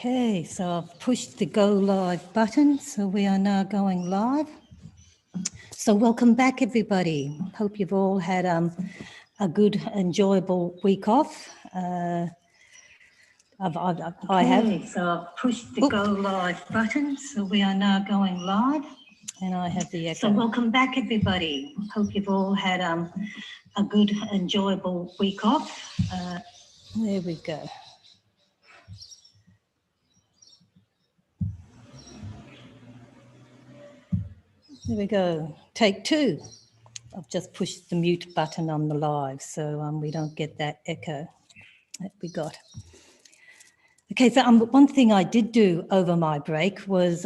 Okay, so I've pushed the go live button, so we are now going live. So welcome back, everybody. Hope you've all had a good, enjoyable week off. I have. So I've pushed the go live button, so we are now going live. And I have the echo. So welcome back, everybody. Hope you've all had a good, enjoyable week off. There we go. There we go. Take two. I've just pushed the mute button on the live, so we don't get that echo that we got. Okay, so one thing I did do over my break was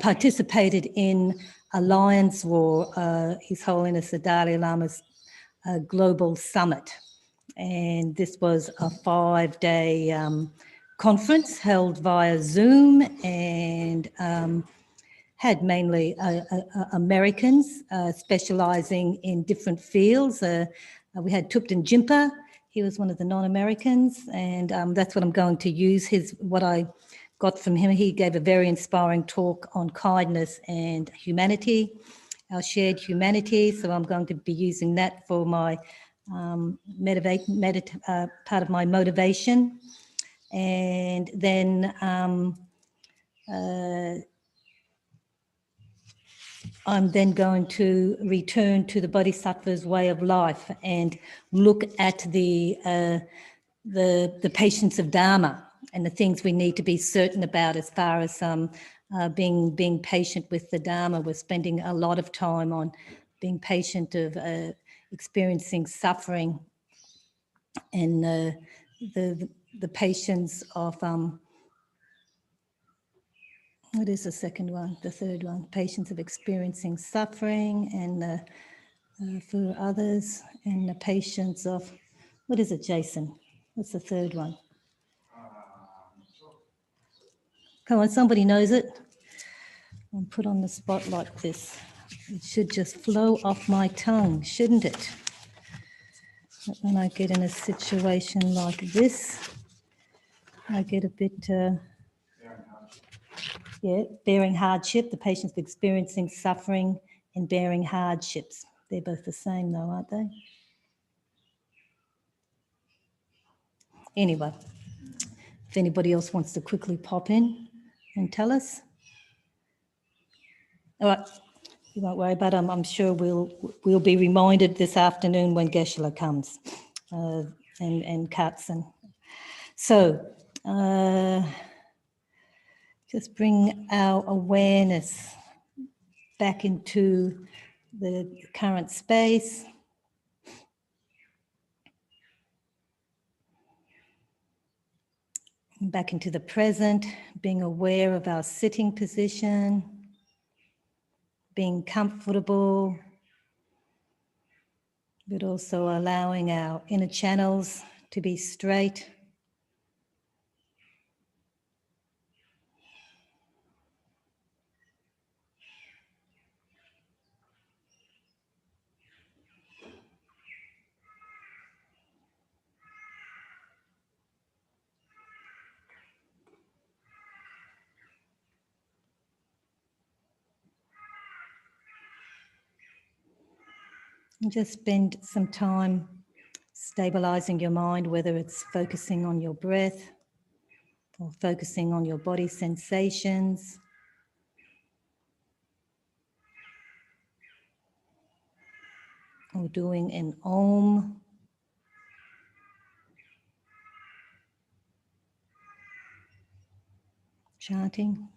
participated in Alliance for His Holiness the Dalai Lama's Global Summit. And this was a 5-day conference held via Zoom and had mainly Americans specialising in different fields. We had Thupten Jinpa. He was one of the non-Americans, and that's what I'm going to use. What I got from him. He gave a very inspiring talk on kindness and humanity, our shared humanity. So I'm going to be using that for my part of my motivation. And then I'm then going to return to the Bodhisattva's way of life and look at the patience of Dharma and the things we need to be certain about as far as being patient with the Dharma. We're spending a lot of time on being patient of experiencing suffering and the patience of what is the second one? The third one, patience of experiencing suffering and for others, and the patience of, what is it, Jason? What's the third one? Come on, somebody knows it. I'm put on the spot like this. It should just flow off my tongue, shouldn't it? But when I get in a situation like this, I get a bit... bearing hardship, the patience of experiencing suffering and bearing hardships. They're both the same though, aren't they? Anyway, if anybody else wants to quickly pop in and tell us. All right, you won't worry about it. I'm sure we'll be reminded this afternoon when Geshe-la comes and Katz. So, just bring our awareness back into the current space. Back into the present, being aware of our sitting position, being comfortable, but also allowing our inner channels to be straight. And just spend some time stabilizing your mind, whether it's focusing on your breath or focusing on your body sensations. Or doing an Om. Chanting.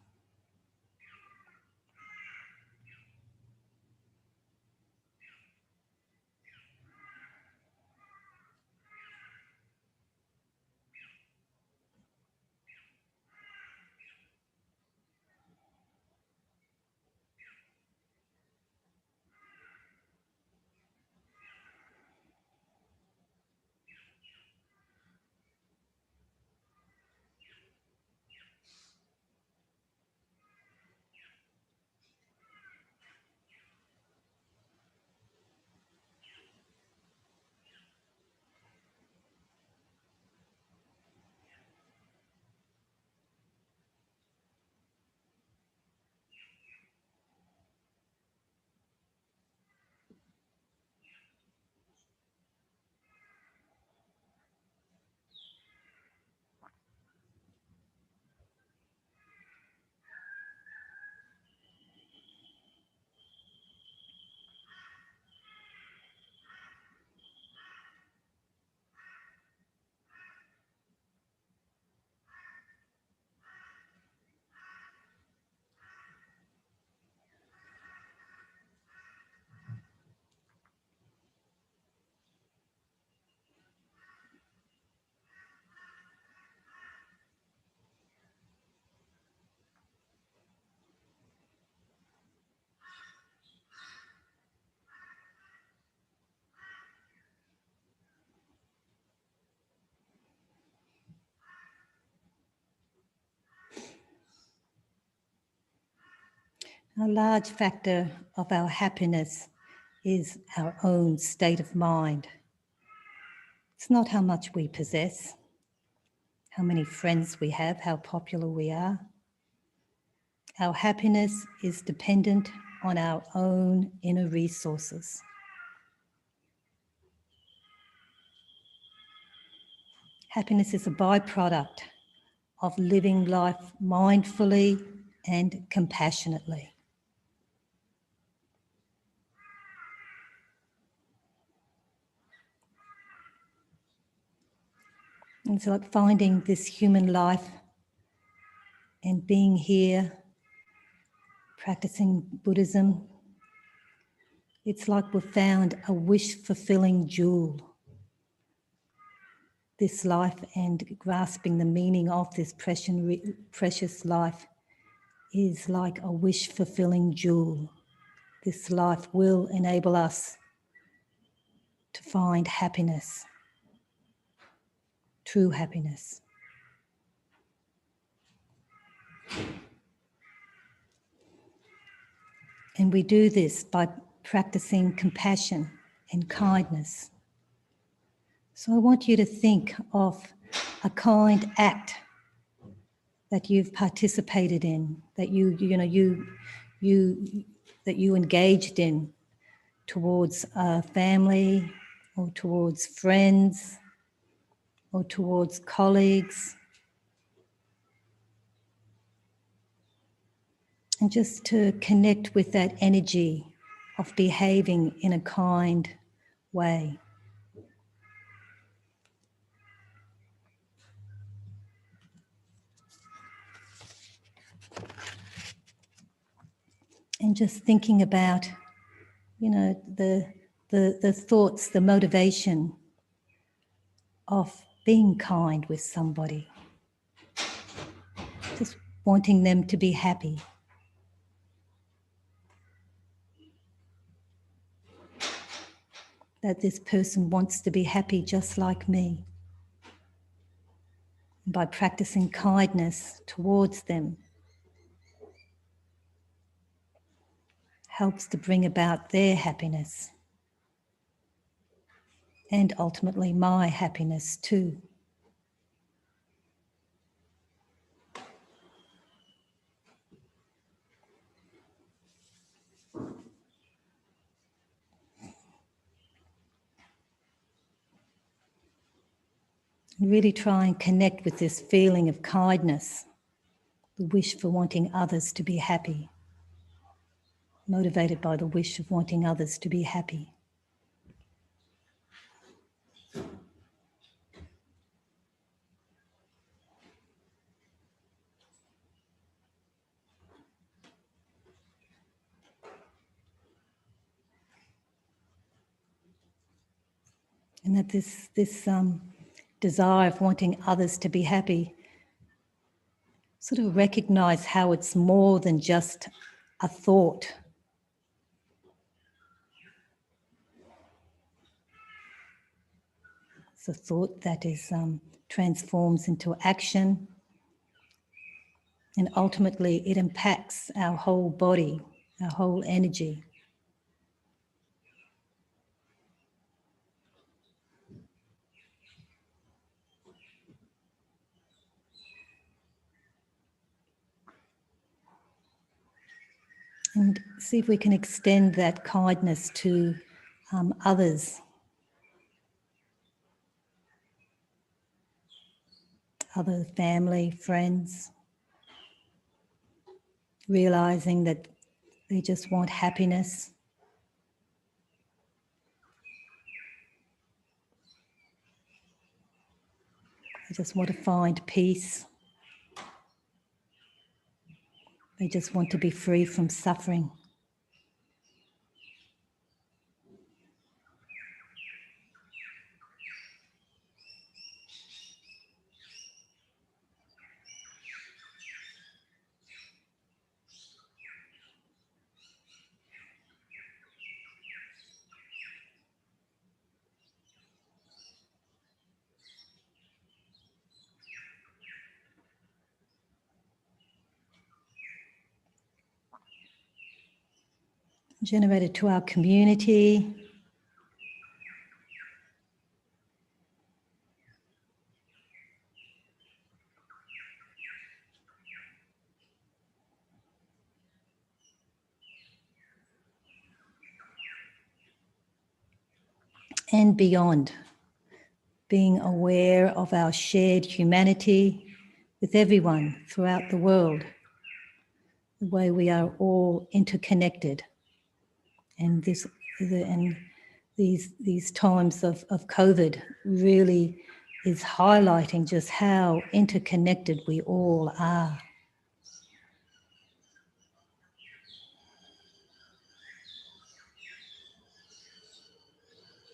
A large factor of our happiness is our own state of mind. It's not how much we possess, how many friends we have, how popular we are. Our happiness is dependent on our own inner resources. Happiness is a byproduct of living life mindfully and compassionately. And it's like finding this human life and being here, practicing Buddhism. It's like we've found a wish-fulfilling jewel. This life and grasping the meaning of this precious life is like a wish-fulfilling jewel. This life will enable us to find happiness, true happiness. And we do this by practicing compassion and kindness. So I want you to think of a kind act that you've participated in, that you engaged in towards a family or towards friends or towards colleagues. And just to connect with that energy of behaving in a kind way. And just thinking about, the thoughts, the motivation of being kind with somebody. Just wanting them to be happy. That this person wants to be happy just like me. And by practicing kindness towards them, helps to bring about their happiness. And ultimately my happiness too. And really try and connect with this feeling of kindness, the wish for wanting others to be happy, motivated by the wish of wanting others to be happy. And that this desire of wanting others to be happy, sort of recognize how it's more than just a thought. It's a thought that is transforms into action, and ultimately it impacts our whole body, our whole energy. And see if we can extend that kindness to others, other family, friends, realizing that they just want happiness. They just want to find peace. They just want to be free from suffering. generated to our community, and beyond, being aware of our shared humanity with everyone throughout the world, the way we are all interconnected. And these times of COVID really is highlighting just how interconnected we all are.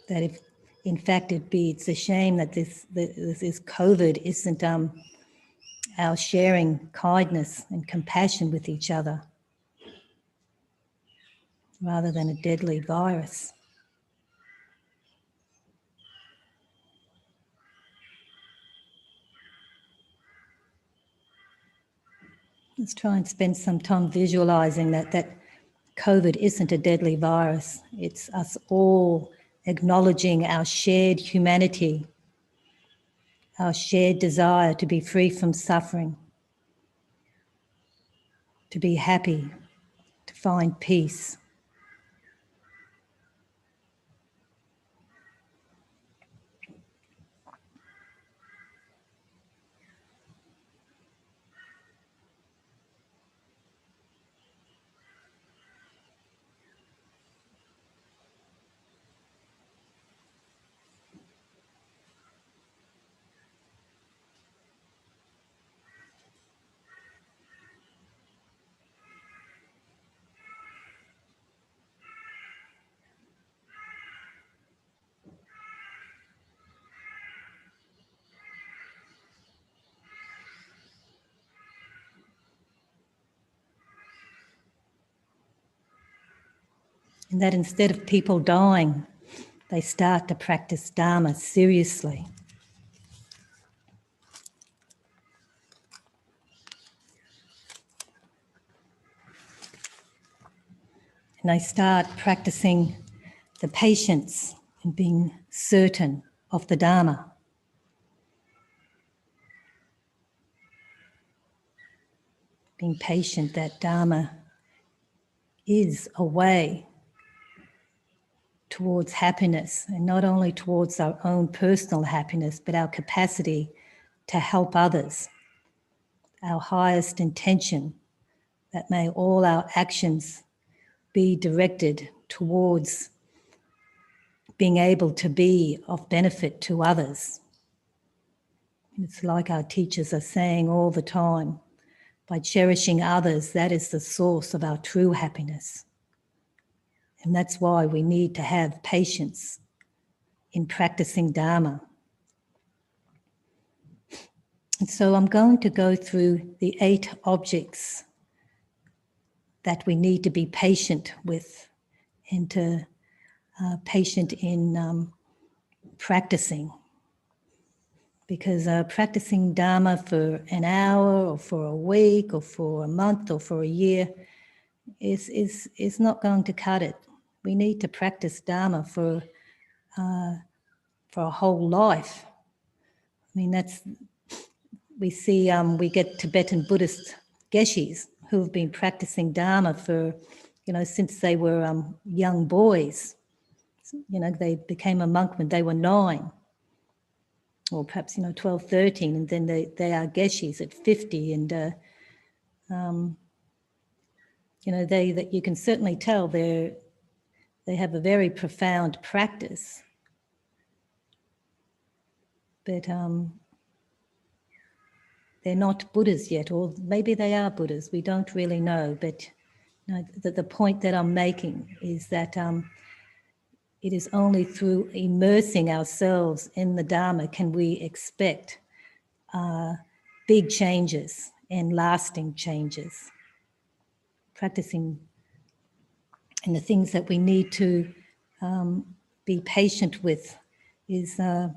That if, in fact, it's a shame that this COVID isn't our sharing kindness and compassion with each other, rather than a deadly virus. Let's try and spend some time visualizing that COVID isn't a deadly virus. It's us all acknowledging our shared humanity, our shared desire to be free from suffering, to be happy, to find peace. And that instead of people dying, they start to practice Dharma seriously. And they start practicing the patience and being certain of the Dharma. Being patient that Dharma is a way towards happiness, and not only towards our own personal happiness, but our capacity to help others. Our highest intention, that may all our actions be directed towards being able to be of benefit to others. It's like our teachers are saying all the time, by cherishing others, that is the source of our true happiness. And that's why we need to have patience in practicing Dharma. And so I'm going to go through the 8 objects that we need to be patient with and to patient in practicing. Because practicing Dharma for an hour or for a week or for a month or for a year is not going to cut it. We need to practice Dharma for a whole life. I mean, we see, we get Tibetan Buddhist geshis who have been practicing Dharma for, since they were young boys. They became a monk when they were 9, or perhaps, 12, 13, and then they are geshis at 50, and that you can certainly tell they have a very profound practice. But they're not Buddhas yet, or maybe they are Buddhas, we don't really know. But the point that I'm making is that it is only through immersing ourselves in the Dharma can we expect big changes and lasting changes. Practicing, and the things that we need to be patient with is the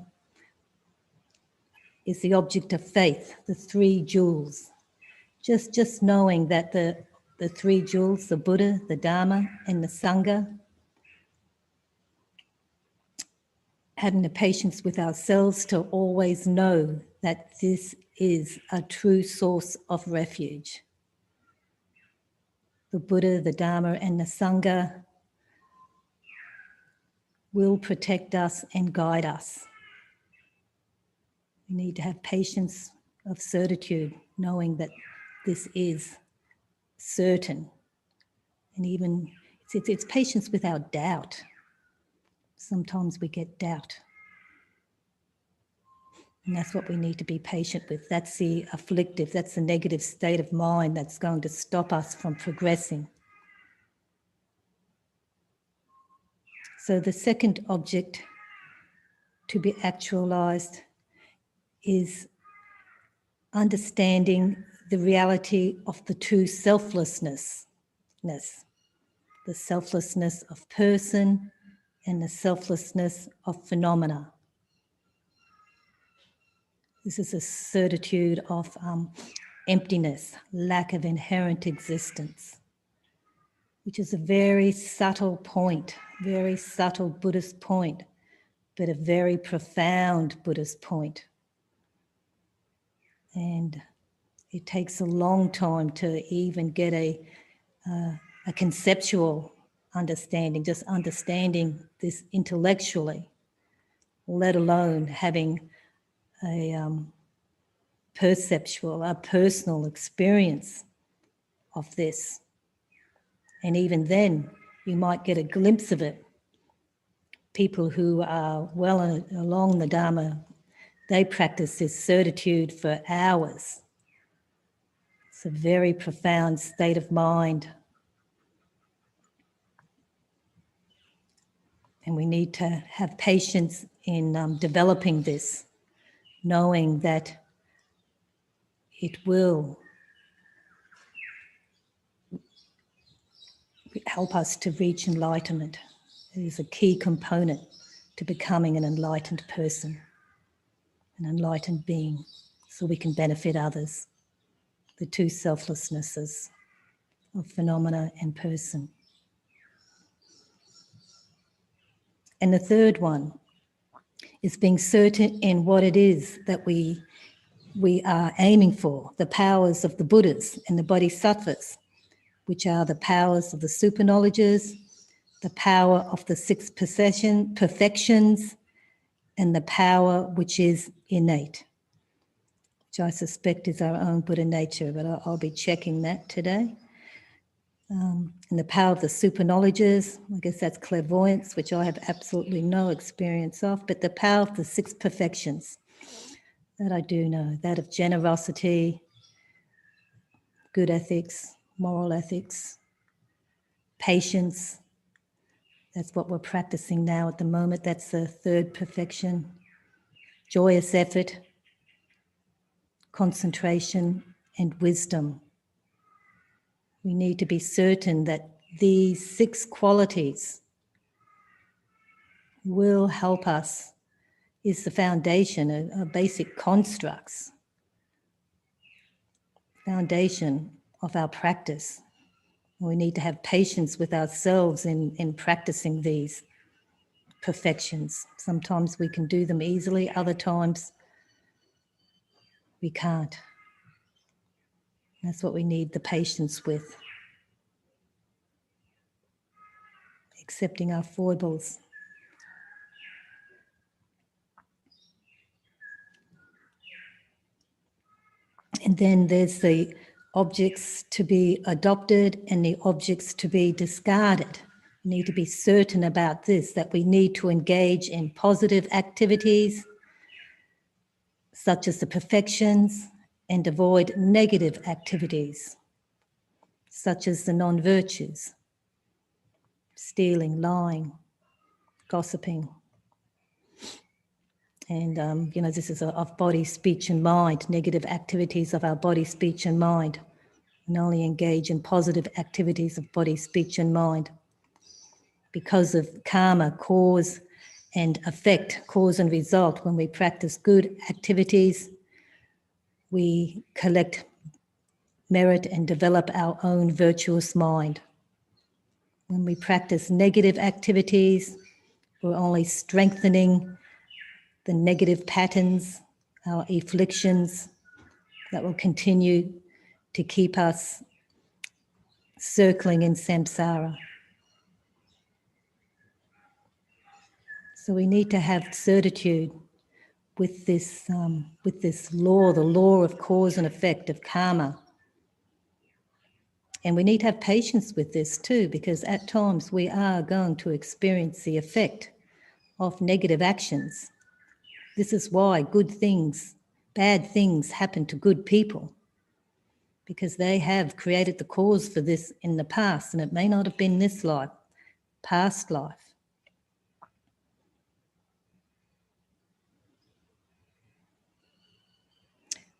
object of faith, the 3 jewels. Just knowing that the the three jewels, the Buddha, the Dharma, and the Sangha. Having the patience with ourselves to always know that this is a true source of refuge. The Buddha, the Dharma, and the Sangha will protect us and guide us. We need to have patience of certitude, knowing that this is certain. And even it's patience without doubt. Sometimes we get doubt. And that's what we need to be patient with. That's the afflictive, that's the negative state of mind that's going to stop us from progressing. So the second object to be actualized is understanding the reality of the two selflessness, the selflessness of person and the selflessness of phenomena. This is a certitude of emptiness, lack of inherent existence, which is a very subtle point, very subtle Buddhist point, but a very profound Buddhist point. And it takes a long time to even get a conceptual understanding, just understanding this intellectually, let alone having a perceptual, a personal experience of this. And even then, you might get a glimpse of it. People who are well along the Dharma, they practice this certitude for hours. It's a very profound state of mind. And we need to have patience in developing this, knowing that it will help us to reach enlightenment. It is a key component to becoming an enlightened person, an enlightened being, so we can benefit others. The two selflessnesses of phenomena and person. And the third one is being certain in what it is that we are aiming for, the powers of the Buddhas and the Bodhisattvas, which are the powers of the super knowledges, the power of the six perfections, and the power which is innate, which I suspect is our own Buddha nature, but I'll be checking that today. And the power of the super knowledges, I guess that's clairvoyance, which I have absolutely no experience of, but the power of the six perfections, that I do know, that of generosity, good ethics, moral ethics, patience. That's what we're practicing now at the moment. That's the third perfection. Joyous effort, concentration, and wisdom. We need to be certain that these six qualities will help us, is the foundation, a basic constructs, foundation of our practice. We need to have patience with ourselves in practicing these perfections. Sometimes we can do them easily, other times we can't. That's what we need the patience with. Accepting our foibles. And then there's the objects to be adopted and the objects to be discarded. We need to be certain about this, that we need to engage in positive activities, such as the perfections, and avoid negative activities, such as the non-virtues, stealing, lying, gossiping. And, this is of body, speech and mind, negative activities of our body, speech and mind, and only engage in positive activities of body, speech and mind. Because of karma, cause and effect, cause and result, when we practice good activities, we collect merit and develop our own virtuous mind. When we practice negative activities, we're only strengthening the negative patterns, our afflictions that will continue to keep us circling in samsara. So we need to have certitude with this law, the law of cause and effect of karma. And we need to have patience with this too, because at times we are going to experience the effect of negative actions. This is why bad things happen to good people, because they have created the cause for this in the past, and it may not have been this life, past life.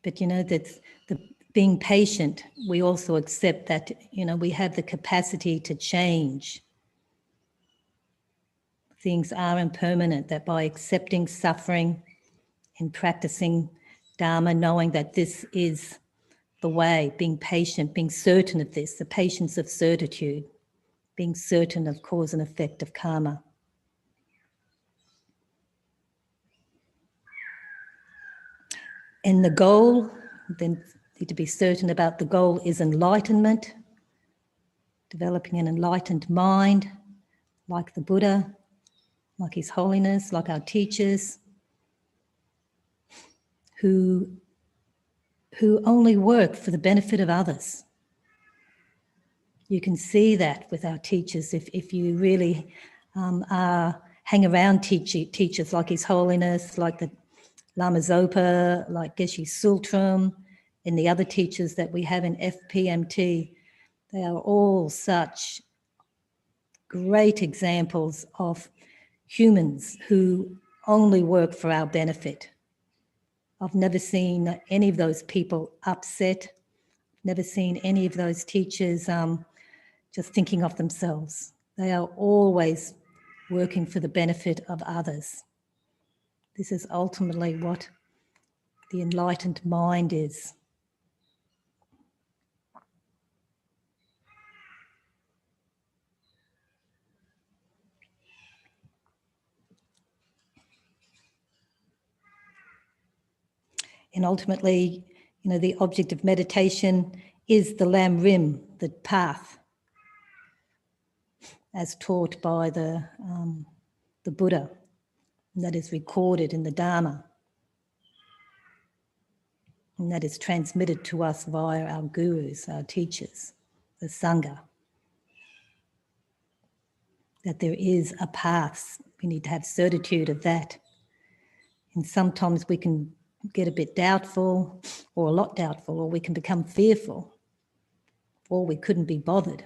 But that being patient, we also accept that, we have the capacity to change. Things are impermanent, that by accepting suffering and practicing Dharma, knowing that this is the way, being patient, being certain of this, the patience of certitude, being certain of cause and effect of karma. And the goal, then need to be certain about the goal, is enlightenment, developing an enlightened mind, like the Buddha, like His Holiness, like our teachers, who only work for the benefit of others. You can see that with our teachers if you really hang around teachers like His Holiness, like the Lama Zopa, like Geshe Sultram, and the other teachers that we have in FPMT. They are all such great examples of humans who only work for our benefit. I've never seen any of those people upset, never seen any of those teachers just thinking of themselves. They are always working for the benefit of others. This is ultimately what the enlightened mind is. And ultimately, the object of meditation is the Lam Rim, the path, as taught by the Buddha, and that is recorded in the Dharma, and that is transmitted to us via our gurus, our teachers, the Sangha. That there is a path. We need to have certitude of that. And sometimes we can get a bit doubtful, or a lot doubtful, or we can become fearful, or we couldn't be bothered,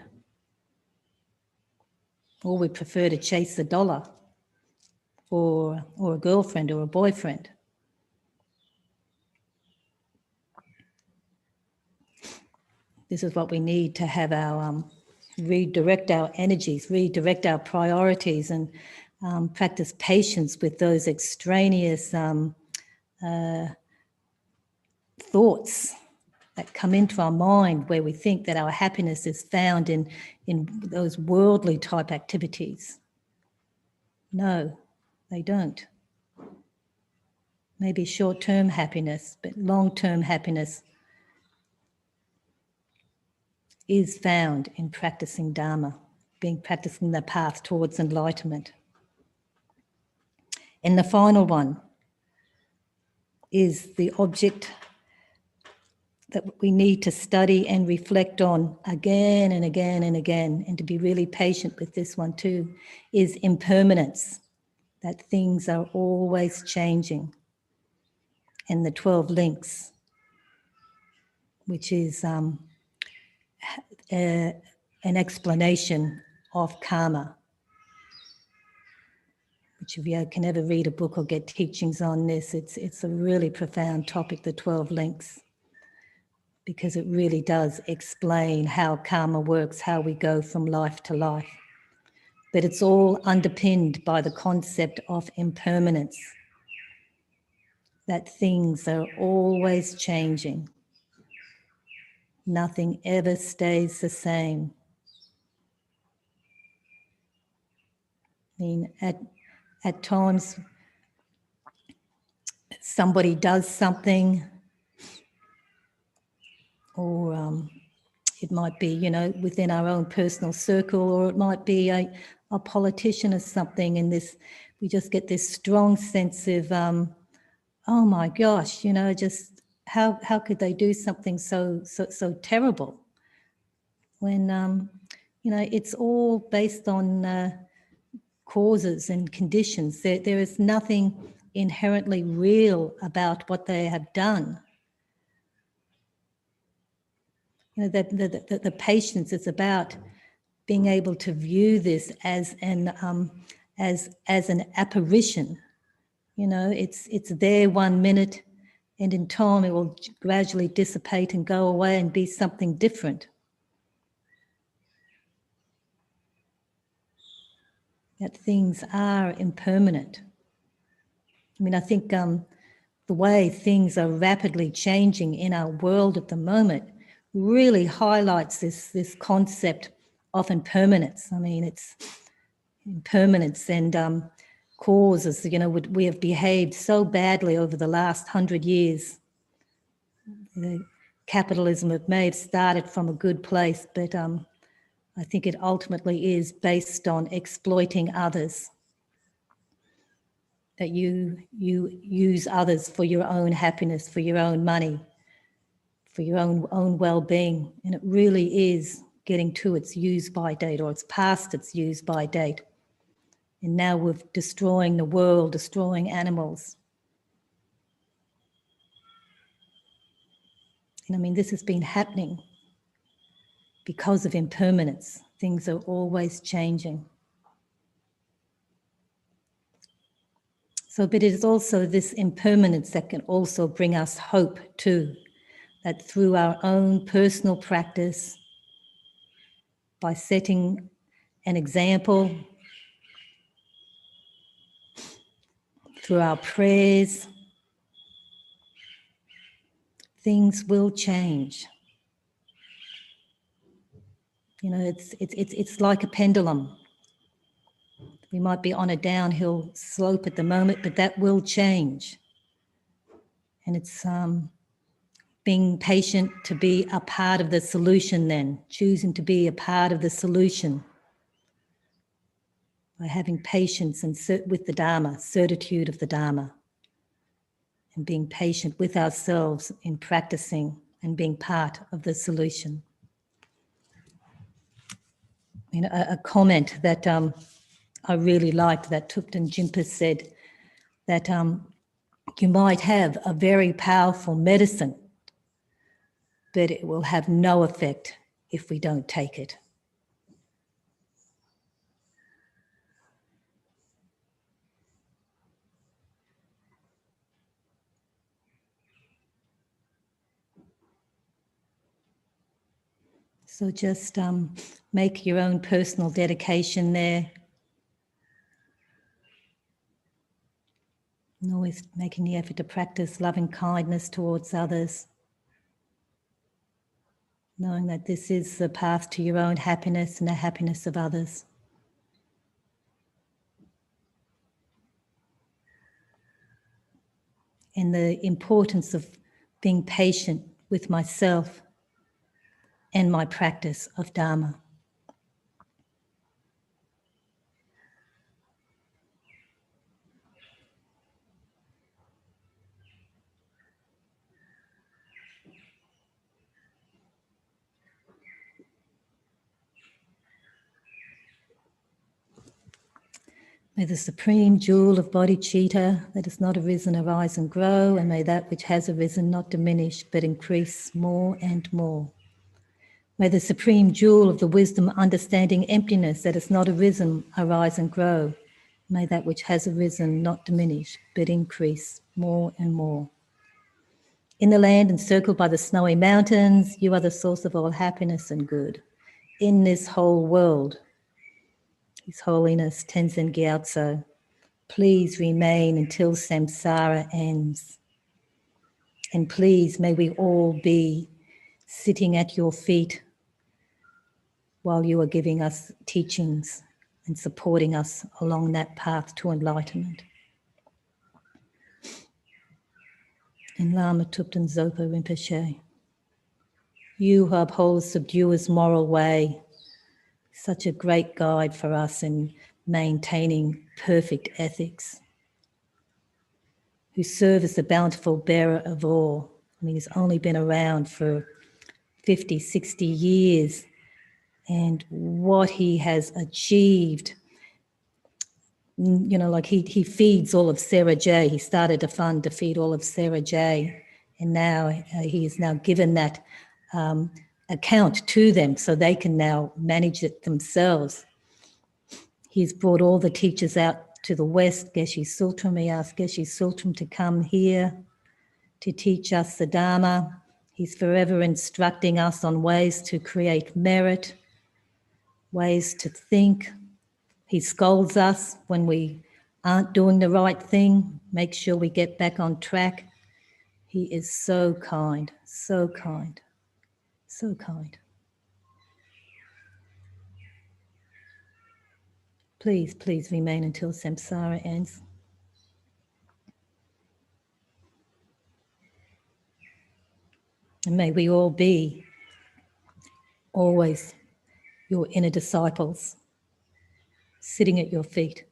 or we prefer to chase the dollar, or a girlfriend or a boyfriend. This is what we need to have our redirect our energies, redirect our priorities, and practice patience with those extraneous thoughts that come into our mind, where we think that our happiness is found in those worldly type activities. No, they don't. Maybe short-term happiness, but long-term happiness is found in practicing Dharma, practicing the path towards enlightenment. And the final one is the object that we need to study and reflect on again and again and again, and to be really patient with this one too, is impermanence, that things are always changing. And the 12 links, which is an explanation of karma, which if you can ever read a book or get teachings on this, it's a really profound topic, the 12 links, because it really does explain how karma works, how we go from life to life. But it's all underpinned by the concept of impermanence, that things are always changing. Nothing ever stays the same. I mean, at times somebody does something, or it might be, within our own personal circle, or it might be a politician or something, and we just get this strong sense of, oh my gosh, just how could they do something so terrible? When it's all based on causes and conditions. There is nothing inherently real about what they have done. The patience is about being able to view this as an apparition. It's there 1 minute, and in time it will gradually dissipate and go away and be something different. That things are impermanent. I mean, I think the way things are rapidly changing in our world at the moment really highlights this concept of impermanence. I mean, it's impermanence and causes, we have behaved so badly over the last 100 years. Capitalism may have started from a good place, but I think it ultimately is based on exploiting others. That you use others for your own happiness, for your own money, for your own well-being, and it really is getting to its use-by date, or it's past its use-by date. And now we're destroying the world, destroying animals. And I mean, this has been happening because of impermanence. Things are always changing. So, but it is also this impermanence that can also bring us hope too, that through our own personal practice, by setting an example, through our prayers, things will change. It's like a pendulum. We might be on a downhill slope at the moment, but that will change. And it's being patient to be a part of the solution then, choosing to be a part of the solution. By having patience and with the Dharma, certitude of the Dharma. And being patient with ourselves in practicing and being part of the solution. A comment that I really liked, that Thupten Jinpa said, that you might have a very powerful medicine, but it will have no effect if we don't take it. So just make your own personal dedication there. And always making the effort to practice loving kindness towards others. Knowing that this is the path to your own happiness and the happiness of others. And the importance of being patient with myself and my practice of Dharma. May the supreme jewel of bodhicitta that has not arisen arise and grow, and may that which has arisen not diminish but increase more and more. May the supreme jewel of the wisdom, understanding emptiness that has not arisen arise and grow. May that which has arisen not diminish but increase more and more. In the land encircled by the snowy mountains, you are the source of all happiness and good. In this whole world, His Holiness Tenzin Gyatso, please remain until samsara ends. And please may we all be sitting at your feet while you are giving us teachings and supporting us along that path to enlightenment. And Lama Thupten Zopa Rinpoche, you who uphold Subduer's moral way, such a great guide for us in maintaining perfect ethics, who serve as the bountiful bearer of all. I mean, he's only been around for 50, 60 years, and what he has achieved, you know, like he feeds all of Sarah J. He started a fund to feed all of Sarah J. And now he is now given that account to them so they can now manage it themselves. He's brought all the teachers out to the west, Geshe Sultram. He asked Geshe Sultram to come here to teach us the Dharma. He's forever instructing us on ways to create merit, ways to think. He scolds us when we aren't doing the right thing, make sure we get back on track. He is so kind, so kind, so kind. Please, please remain until samsara ends. And may we all be always your inner disciples, sitting at your feet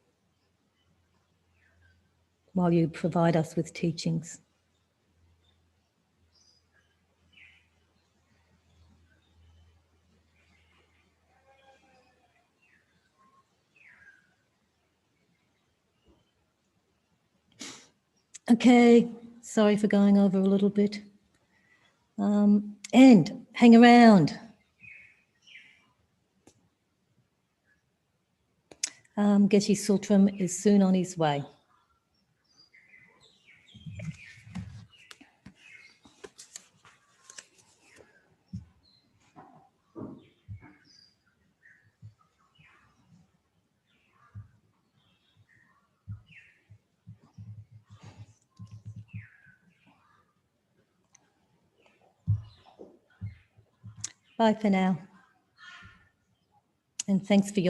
while you provide us with teachings. Okay, sorry for going over a little bit. And hang around. Geshe Sultram is soon on his way. Bye for now. And thanks for your